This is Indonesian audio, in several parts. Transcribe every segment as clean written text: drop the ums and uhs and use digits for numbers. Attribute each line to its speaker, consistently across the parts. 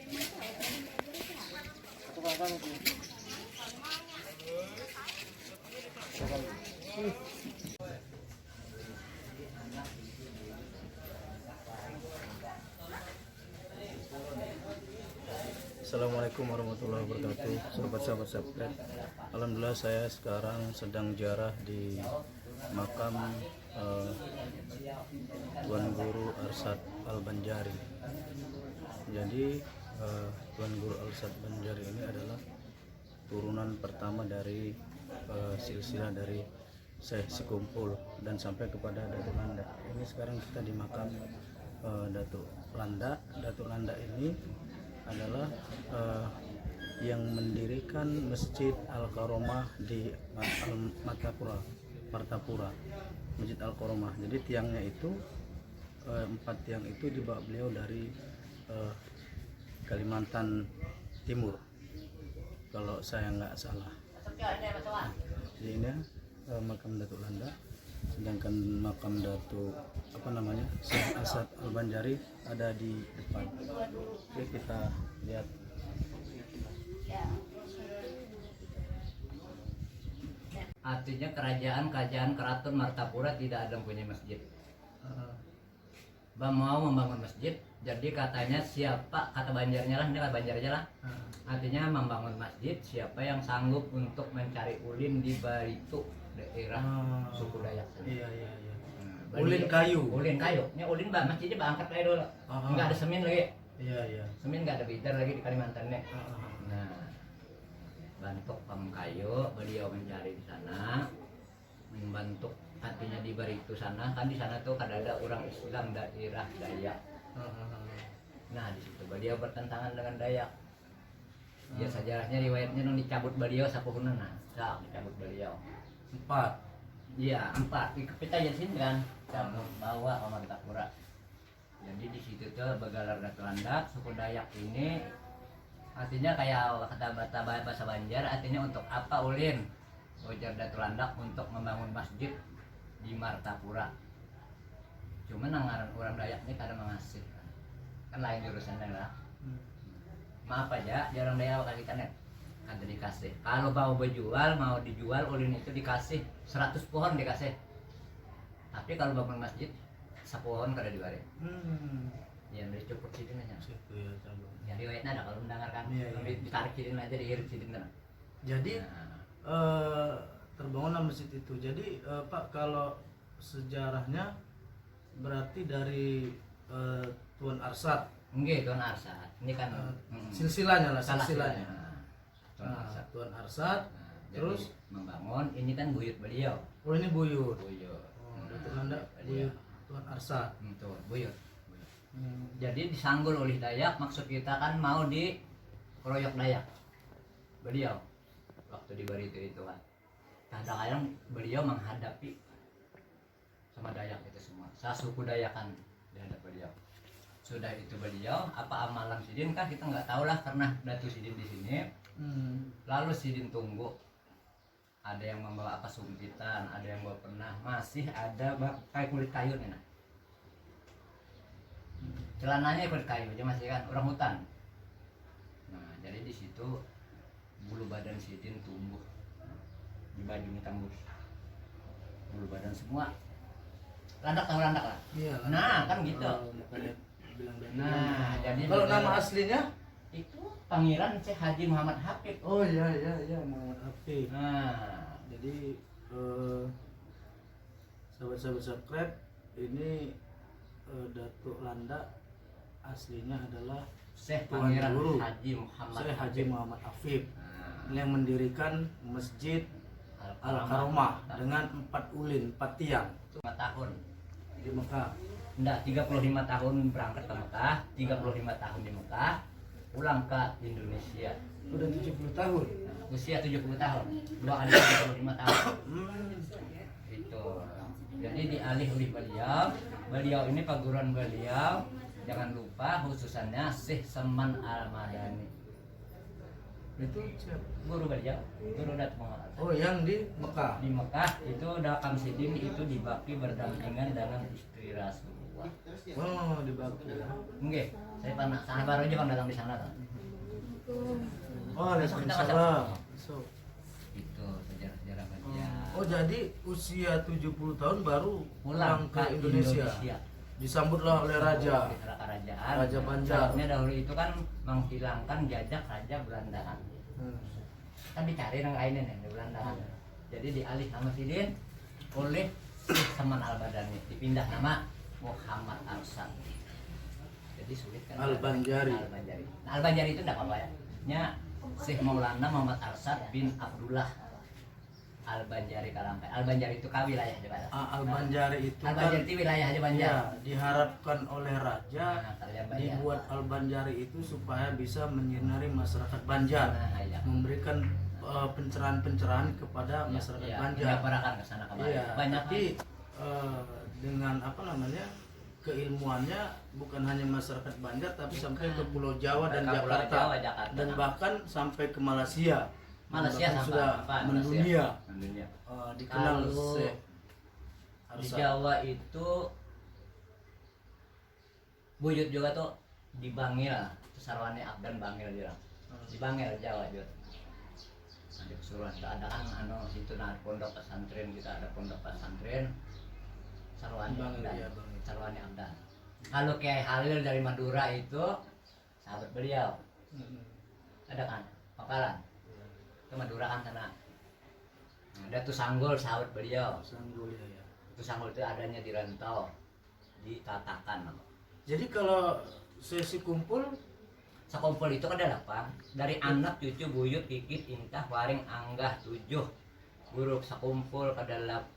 Speaker 1: Assalamualaikum warahmatullahi wabarakatuh, sahabat-sahabat subscribe. Alhamdulillah saya sekarang sedang ziarah di makam Tuan Guru Arsyad Al-Banjari. Jadi Tuan Guru Arsyad Banjari ini adalah turunan pertama dari silsilah dari Syekh Sikumpul dan sampai kepada Datuk Landa. Ini sekarang kita di makam Datuk Landa. Datuk Landa ini adalah yang mendirikan Masjid Al-Karomah di Martapura, Masjid Al-Karomah. Jadi tiangnya itu 4 tiang itu dibawa beliau dari Kalimantan Timur, kalau saya nggak salah. Jadi ini makam Datuk Landa, sedangkan makam Datuk Syekh Arsyad Al-Banjari ada di depan. Oke, kita lihat.
Speaker 2: Artinya kerajaan keraton Martapura tidak ada punya masjid. Mau membangun masjid, jadi katanya siapa, kata Banjarnya lah, ini kata Banjarnya lah. Artinya membangun masjid, siapa yang sanggup untuk mencari ulin di Baritu, daerah suku Dayak.
Speaker 1: Iya.
Speaker 2: Ulin kayu. Ini ulin masjidnya angkat kayak dulu. Enggak ada semen lagi.
Speaker 1: Iya.
Speaker 2: Semen enggak ada biter lagi di Kalimantan nih. Nah, bentuk pam kayu, beliau mencari di sana, membentuk artinya di Baritu sana, kan di sana tuh ada orang Islam daerah Dayak. Nah, di situ beliau bertentangan dengan Dayak. Ya sejarahnya riwayatnya nung dicabut beliau sapuhuna, nah, dicabut beliau.
Speaker 1: 4.
Speaker 2: Iya, 4. Kita jadi kan cabut bawa ke Martapura. Jadi di situ tuh Begalar Datuk Landa, suku Dayak ini artinya kayak kata bahasa Banjar, artinya untuk apa ulin? Ujar Datuk Landa untuk membangun masjid di Martapura. Cuman anggaran orang Dayak ini kadang mengasih kan lain jurusannya lah. Maaf aja, jarang Dayak bakal kita net ada dikasih. Kalau mau dijual ulin itu dikasih 100 pohon dikasih. Tapi kalau bangun masjid 1 pohon kada dibari. Ya dari cukup sini aja. Ya riwayatnya ada kalau mendengarkan. Ditarik sidin aja diirit sidin kan.
Speaker 1: Jadi terbangunlah masjid itu. Jadi Pak, kalau sejarahnya berarti dari Tuan Arsyad.
Speaker 2: Enggak, Tuan Arsyad. Ini kan
Speaker 1: silsilahnya lah, silsilahnya.
Speaker 2: Tuan
Speaker 1: Arsyad. Terus
Speaker 2: membangun ini kan buyut beliau.
Speaker 1: Oh, ini buyut.
Speaker 2: Datuk
Speaker 1: Landa buyut Tuan Arsyad.
Speaker 2: Buyut. Jadi disanggul oleh Dayak, maksud kita kan mau di keroyok Dayak. Beliau waktu di Baritu itu kan. Kadang-kadang beliau menghadapi sama Dayak itu semua. Suku Dayak kan dihadap beliau. Sudah itu beliau apa amalan sidin kan kita nggak tahu lah, karena Datuk Sidin di sini. Lalu sidin tunggu. Ada yang membawa apa sumpitan, ada yang bawa penah, masih ada kayak kulit kayu nih. Nah. Celananya kulit kayu aja masih kan orang hutan. Nah, jadi di situ bulu badan sidin tumbuh. Di bajunya tembus. Bulu badan semua. Landak tahu landak lah.
Speaker 1: Iya,
Speaker 2: nah, kan gitu. Nah, jadi
Speaker 1: kalau nama aslinya
Speaker 2: itu Pangeran Syekh Haji Muhammad Hafid.
Speaker 1: Oh iya Muhammad Hafid.
Speaker 2: Nah,
Speaker 1: jadi sahabat-sahabat subscribe, ini Datuk Landa aslinya adalah
Speaker 2: Syekh
Speaker 1: Tuan
Speaker 2: Pangeran
Speaker 1: Guru
Speaker 2: Haji Muhammad
Speaker 1: Syekh Haji Muhammad Hafid,
Speaker 2: Nah,
Speaker 1: yang mendirikan Masjid Al-Karomah dengan 4 ulin, 4 tiang
Speaker 2: 5 tahun
Speaker 1: di Mekah.
Speaker 2: enggak, 35 tahun berangkat ke Mekah, 35 tahun di Mekah, pulang ke Indonesia.
Speaker 1: Udah 70 tahun.
Speaker 2: Usia 70 tahun. 2 kali 75 tahun. Itu. Jadi dialih oleh beliau ini paguran beliau, jangan lupa khususannya Syekh Seman Al-Madani.
Speaker 1: Itu siapa?
Speaker 2: Guru beliau, guru Datuk Muhammad.
Speaker 1: Oh, yang di Mekah.
Speaker 2: Di Mekah itu Dakam Sidin itu dibakti berdampingan dengan istri Rasulullah.
Speaker 1: Oh, dibagi ya.
Speaker 2: Enggak, Saya pernah sana baru aja bang datang di sana tuh.
Speaker 1: Waalaikumsalam. So,
Speaker 2: Itu sejarah-sejarah Banjar.
Speaker 1: oh jadi usia 70 tahun baru
Speaker 2: Pulang
Speaker 1: pulang ke Indonesia. Disambutlah oleh raja.
Speaker 2: Di kerajaan.
Speaker 1: Raja Banjar.
Speaker 2: Sebabnya dahulu itu kan menghilangkan jejak raja Belanda. Kan dicari yang lainnya nih di Belanda. Jadi dialih nama Sidin oleh Syekh Saman Al-Badani, dipindah nama Muhammad Arsad. Jadi sulit kan
Speaker 1: Al-Banjari.
Speaker 2: Al-Banjari. Nah, Al-Banjari itu enggak apa-apa ya. Nya Syekh Maulana Muhammad Arsad bin Abdullah Al-Banjari Kalampay. Al-Banjari itu wilayah di Banjar.
Speaker 1: Al-Banjari itu
Speaker 2: Al-Banjari itu wilayah di Banjar.
Speaker 1: ya, diharapkan oleh raja
Speaker 2: Nah, kalian Banjar.
Speaker 1: dibuat Al-Banjari itu supaya bisa menyinari masyarakat Banjar,
Speaker 2: Nah, iya.
Speaker 1: memberikan pencerahan-pencerahan kepada masyarakat
Speaker 2: Iya,
Speaker 1: Banjar.
Speaker 2: menyampaikan ke sana kemarin.
Speaker 1: Iya,
Speaker 2: Banyak
Speaker 1: tapi dengan apa namanya keilmuannya bukan hanya masyarakat Banjar tapi sampai ke Pulau Jawa dan
Speaker 2: Ke Pulau
Speaker 1: Jakarta,
Speaker 2: Jawa, Jakarta.
Speaker 1: dan bahkan sampai ke Malaysia.
Speaker 2: Malaysia
Speaker 1: Bahkan
Speaker 2: sampai
Speaker 1: sudah
Speaker 2: apa?
Speaker 1: mendunia,
Speaker 2: Mendunia.
Speaker 1: dikenal
Speaker 2: Kalau
Speaker 1: Syekh
Speaker 2: Di
Speaker 1: Arsad.
Speaker 2: Jawa itu buyut juga tuh di Bangil, itu Sarwani Abdan Bangil dia. Di Bangil Jawa juga. Ada keseluruhan ada kan situ nah pondok pesantren, kita ada pondok pesantren Sarwani
Speaker 1: Bangil,
Speaker 2: Abdan.
Speaker 1: ya, Bangil.
Speaker 2: Sarwani Abdan. Kalau Kiai Halil dari Madura itu sahabat beliau. Ada kan? Pakalan. Ke Madura kan sana. Ada tuh Sanggol sahabat beliau.
Speaker 1: Sanggul, ya.
Speaker 2: Itu Sanggol itu adanya di Rantau, di Tatakan.
Speaker 1: Jadi kalau sesi kumpul
Speaker 2: Sekumpul itu kan ada 8. Dari anak, cucu, buyut, kikit, intah, waring, anggah 7. Guru sekumpul kada 8.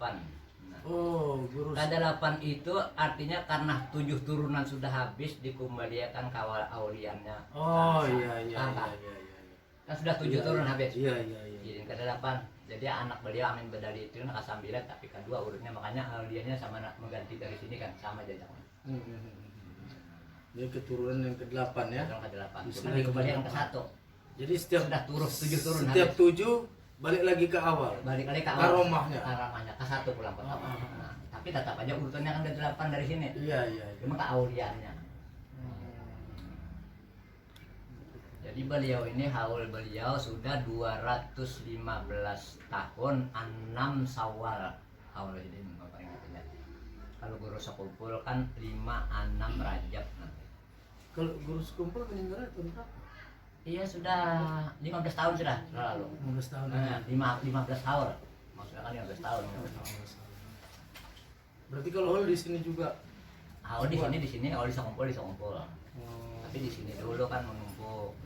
Speaker 2: Nah,
Speaker 1: oh guru
Speaker 2: kada 8 itu artinya karena 7 turunan sudah habis dikembalikan kawal auliannya.
Speaker 1: oh
Speaker 2: Nah,
Speaker 1: iya iya
Speaker 2: angkat.
Speaker 1: iya iya
Speaker 2: Kan sudah 7
Speaker 1: Iya,
Speaker 2: turun
Speaker 1: iya.
Speaker 2: habis.
Speaker 1: Iya iya iya.
Speaker 2: Jadi kada 8. Jadi anak beliau Amin Badali itu nak sambilan tapi kedua urutnya makanya auliannya sama nak mengganti dari sini kan sama jajaknya.
Speaker 1: Dia keturunan yang ke-8 ya.
Speaker 2: Turun ke 8.
Speaker 1: Di
Speaker 2: Cuma
Speaker 1: sini
Speaker 2: dikembalikan
Speaker 1: ke-8.
Speaker 2: ke 1.
Speaker 1: Jadi setiap
Speaker 2: Sudah turun 7 turun
Speaker 1: setiap
Speaker 2: habis.
Speaker 1: 7 balik lagi ke awal.
Speaker 2: Balik lagi ke
Speaker 1: Karomahnya.
Speaker 2: Karomahnya ke 1 pulang pertama. Nah, tapi tetap aja urutannya kan ada 8 dari sini.
Speaker 1: Iya iya iya.
Speaker 2: Cuma ke auliannya. Jadi beliau ini haul beliau sudah 215 tahun 6 Syawal. Haul jadi Bapak ingat. Kalau guru sekumpul kan 5 6 Rajab nanti.
Speaker 1: Kalau guru sekumpul meninggal tahun berapa?
Speaker 2: Iya sudah 15 tahun sudah lalu.
Speaker 1: 15 tahun.
Speaker 2: Nah, 15 tahun. Maksudnya kan 15 tahun.
Speaker 1: Berarti kalau hol di sini juga.
Speaker 2: Haul di sini, haul di sekumpul. Tapi di sini dulu kan menumpuk.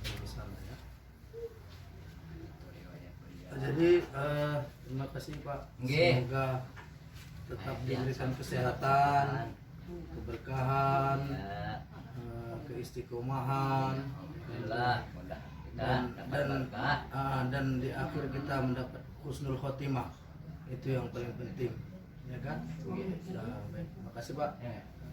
Speaker 1: Di sana ya. Jadi terima kasih Pak.
Speaker 2: Nggih.
Speaker 1: Semoga tetap
Speaker 2: Ya,
Speaker 1: diberikan kesehatan, keberkahan,
Speaker 2: Ya,
Speaker 1: keistiqomahan,
Speaker 2: alhamdulillah mudah kita
Speaker 1: dan
Speaker 2: dapat berkah.
Speaker 1: dan di akhir kita mendapat husnul khotimah. Itu yang paling penting, ya kan? Nah, baik. Terima kasih Pak.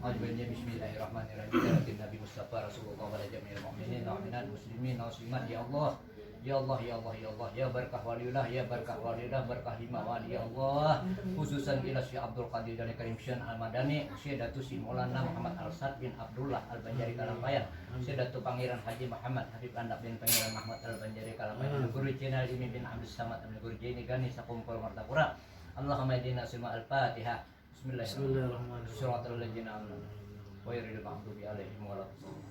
Speaker 2: Audzubillahi bismillahirrahmanirrahim. Nabi Mustafa Rasulullah wa jami'il mu'minin wa minal muslimin wa muslimat ya Allah. Ya Allah, ya Allah, ya Allah, ya berkah waliullah, ya berkah waliullah, berkah himah wali ya Allah. Khususan ila Syekh Abdul Qadir dari Karim Syan Al-Madani, Syekh Datu Si Maulana Muhammad Arsad bin Abdullah Al-Banjari Kalampayan, Syekh Datu Pangeran Haji Muhammad Habib Anak bin Pangeran Muhammad Al-Banjari Kalampayan, Guru Jenderal Imi bin Abdul Samad Guru Jeni Gani Sakumpul Martapura. Allahumma idina sima al-Fatihah. Bismillahirrahmanirrahim.
Speaker 1: Bismillahirrahmanirrahim.
Speaker 2: Suratul ladzina amanu wa yuridul maghdubi alaihim waladdallin.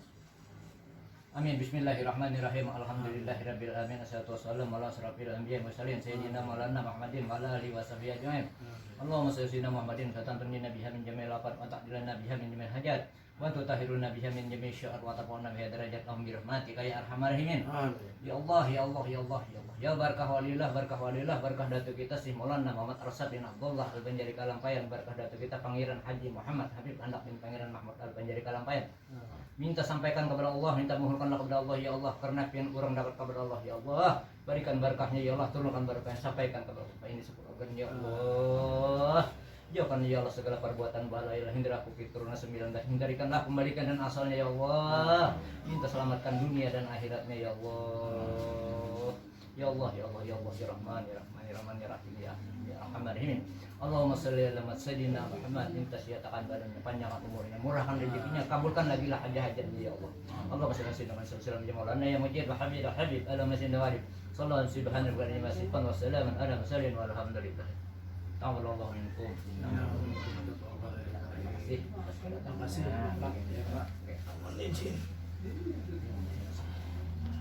Speaker 2: Amin. Bismillahirrahmanirrahim. Alhamdulillahirabbil alamin. Assalatu wassalamu ala asyrafil anbiya'i wal mursalin sayyidina maulana Muhammadin wa ala alihi wa sahbihi ajmain. Allahumma salli ala Muhammadin fatantunna biha min jami'il afat wa ta'dilana biha min jami'il hajat wa tutahhiruna biha min jami'il syu'ur wa taqwana biha darajat lahum bi rahmatika ya arhamar rahimin.
Speaker 1: Amin.
Speaker 2: Ya Allah, ya Allah, ya Allah, ya Allah. Ya barkah walillah, barkah Datuk kita Syekh Maulana Muhammad Arsad bin Abdullah Al-Banjari Kalampayan, barkah Datuk kita Pangeran Haji Muhammad Habib Anak bin Pangeran Mahmud Al-Banjari Kalampayan. Minta sampaikan kepada Allah, minta mohonkanlah kepada Allah ya Allah, karena pian orang dapat kepada Allah ya Allah. Berikan berkahnya ya Allah, turunkan berkahnya, sampaikan kepada Allah ini sepuluh ya Allah. Jauhkan ya Allah segala perbuatan balai, hindar aku keturunan 19, hindarikanlah kembalikan dan asalnya ya Allah. Minta selamatkan dunia dan akhiratnya ya Allah. Ya Allah, ya Allah, ya Allah, ya Rahman, ya Rahman, ya Rahman, ya Rahim, ya Arhamar Rahimin. Allahumma sholli ala Sayyidina Muhammad, minta siatakan badannya, panjangkan umurnya, murahkan rezekinya, kabulkan lagi lah hajat-hajatnya ya Allah. Allahumma sholli ala Sayyidina Muhammad ya Maulana ya Mujid wa Habib wa Habib ala Masjid Nawarib. Sallallahu alaihi subhanahu wa ta'ala masifan wa salaman ala mursalin walhamdulillah. Ta'amallahu minkum. Terima kasih.
Speaker 3: Terima kasih Pak. Ya Pak.
Speaker 2: Oke.
Speaker 3: Mohon izin.